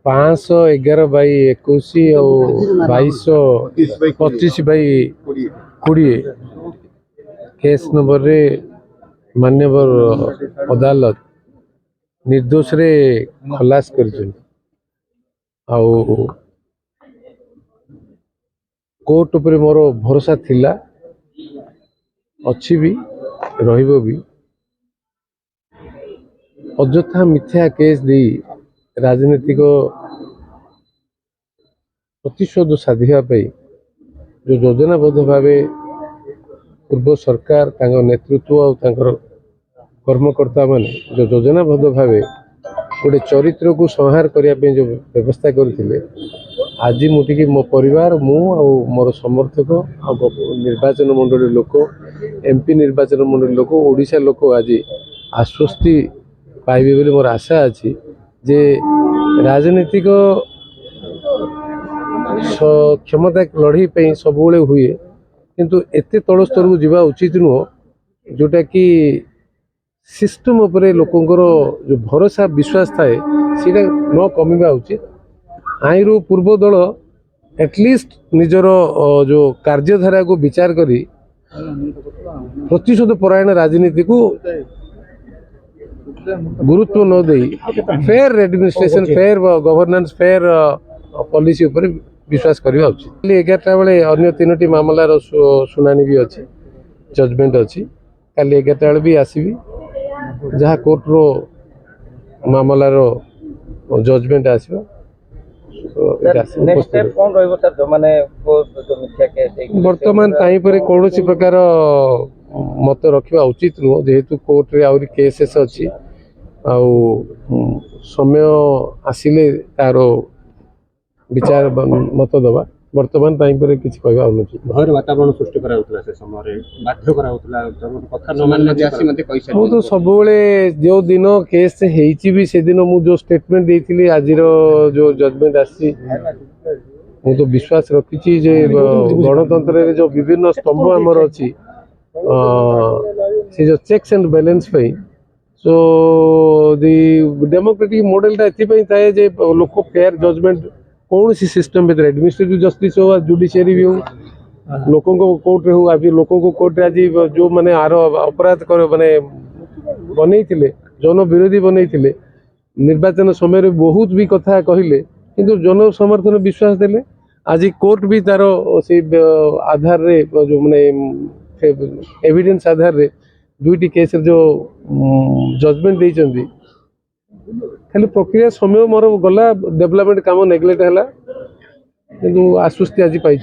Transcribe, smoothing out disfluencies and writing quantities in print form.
511/21 और 2225/20 case number रे मान्यवर अदालत निर्दोष रे खलास कर कोर्ट पर मोर भरोसा थिला अच्छी भी रहिबो भी अଯଥା मिथ्या केस दे राजनीतिक प्रतिशोध साधिया जो योजनाबद्ध भाव पूर्व सरकार नेतृत्व और कर्मकर्ता माने जो योजनाबद्ध भाव गोटे चरित्र को संहार करने जो व्यवस्था करते आज मुझे मो परिवार मु मोर समर्थक निर्वाचन मंडली लोक एमपी निर्वाचन मंडली लोक ओडिशा लोक आज आश्वस्ति पाइबे बोली मोर आशा अच्छी जे राजनीतिक क्षमता लड़ई सब हुए किंतु एते तल स्तर को जावा उचित नुह जोटा कि सिस्टम उपरे लोकंकर जो भरोसा विश्वास थाए सीटा न कमिबा उचित आईरु पूर्व दल एटलिस्ट निजर जो कार्यधारा को विचार करी प्रतिशोध परायण राजनीति को गुरुत्व न दे fair administration fair governance fair policy ऊपर विश्वास करवा उचित 11टा बेले अन्य 3टी मामलार शुनानी भी अच्छी जजमेंट अच्छी काली 11टा बेले भी आसबि जहाँ कोर्ट रो मामलार जजमेंट आसबा बर्तमान ताई पर कौन प्रकार मत रखा उचित नुह जेहेतु कोर्ट रे आउरी केसेस अच्छी समय आसिले तार विचार मत दबा बर्तमान टाइम पर किसी कहवा अनुचित भयर वातावरण सृष्टि कराउतला से समय बाध्य कराउतला कथा न मानले जासी मते कैसे मु तो सब बेले जो दिन केस हेची भी से दिन मु जो स्टेटमेंट देथिली आजिर जो जजमेंट आसी मु तो विश्वास रखिछि जे गणतंत्र रे जो विभिन्न स्तंभ हमर अछि से जो चेक्स एंड बैलेंस पे सो दी डेमोक्रेटिक मॉडल ता एथि पे थाए जे लोक फेयर जजमेंट कौन सी सिस्टम भीतर एडमिनिस्ट्रेटिव जस्टिस हो जुडिशियरी भी हो लोकों को कोर्ट रे हो अभी लोकों को कोर्ट आज जो माने आर अपराध कर माने बनै थिले जन विरोधी बनै थिले निर्वाचन समय रे बहुत भी कथा कहिले किंतु जन समर्थन विश्वास देले आज कोर्ट भी तार से आधार रे जो माने एविडेंस आधार रे दुईटी केस जो जजमेंट देइचंदी खाली प्रक्रिया समय मोर गला डेवलपमेंट काम नेग्लेक्ट है किंतु आश्वस्ति आज पाई।